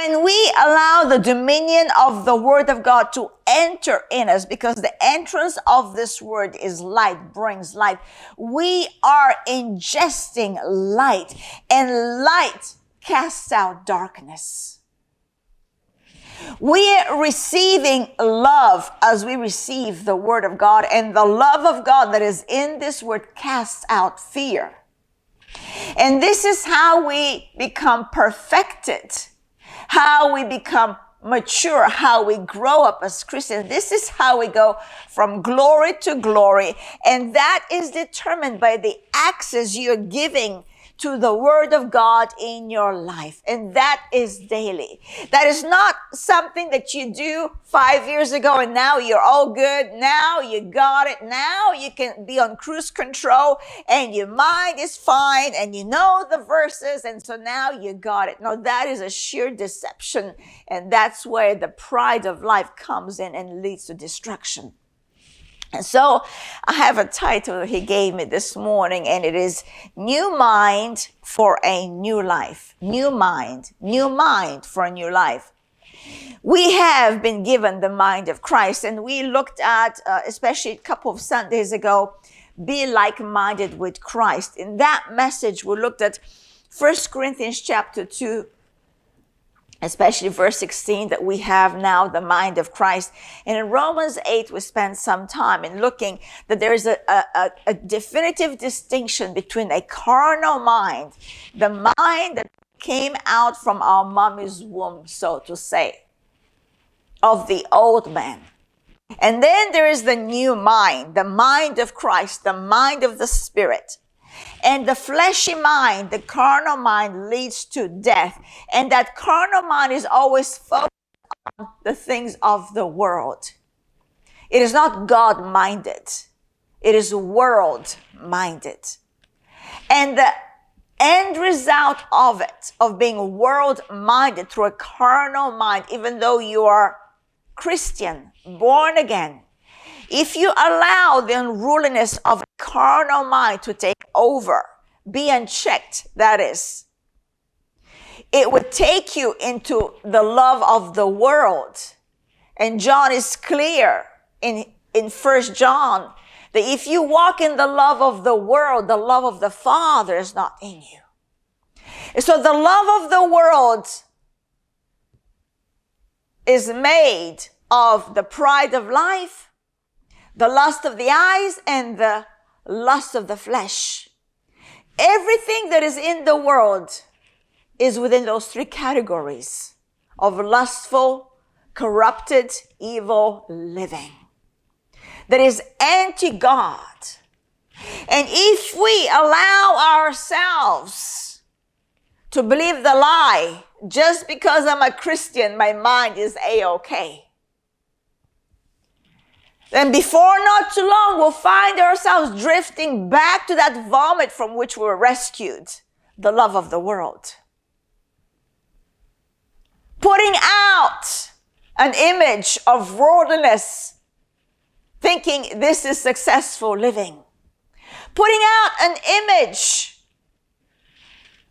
when we allow the dominion of the word of God to enter in us, because the entrance of this word is light, brings light, we are ingesting light, and light casts out darkness. We are receiving love as we receive the word of God, and the love of God that is in this word casts out fear. And this is how we become perfected, how we become mature, how we grow up as Christians. This is how we go from glory to glory. And that is determined by the access you're giving to the word of God in your life. And that is daily. That is not something that you do 5 years ago and now you're all good. Now you got it. Now you can be on cruise control and your mind is fine and you know the verses. And so now you got it. No, that is a sheer deception. And that's where the pride of life comes in and leads to destruction. And so I have a title he gave me this morning, and it is New Mind for a New Life. New mind for a new life. We have been given the mind of Christ, and we looked at, especially a couple of Sundays ago, be like-minded with Christ. In that message, we looked at 1 Corinthians chapter 2, especially verse 16, that we have now the mind of Christ. And in Romans 8, we spent some time in looking that there is a definitive distinction between a carnal mind, the mind that came out from our mommy's womb, so to say, of the old man. And then there is the new mind, the mind of Christ, the mind of the Spirit. And the fleshy mind, the carnal mind, leads to death. And that carnal mind is always focused on the things of the world. It is not God-minded. It is world-minded. And the end result of it, of being world-minded through a carnal mind, even though you are Christian, born again, if you allow the unruliness of a carnal mind to take over, be unchecked, that is, it would take you into the love of the world. And John is clear in 1 John that if you walk in the love of the world, the love of the Father is not in you. And so the love of the world is made of the pride of life, the lust of the eyes, and the lust of the flesh. Everything that is in the world is within those three categories of lustful, corrupted, evil living. That is anti-God. And if we allow ourselves to believe the lie, just because I'm a Christian, my mind is A-okay, then before not too long, we'll find ourselves drifting back to that vomit from which we were rescued, the love of the world. Putting out an image of worldliness, thinking this is successful living. Putting out an image,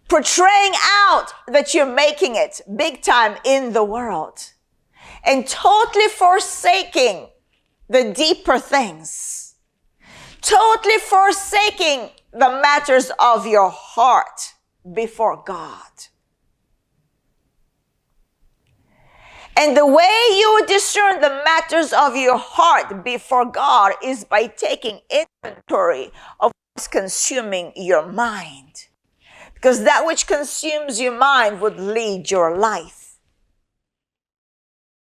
portraying out that you're making it big time in the world, and totally forsaking the deeper things, totally forsaking the matters of your heart before God. And the way you would discern the matters of your heart before God is by taking inventory of what's consuming your mind. Because that which consumes your mind would lead your life.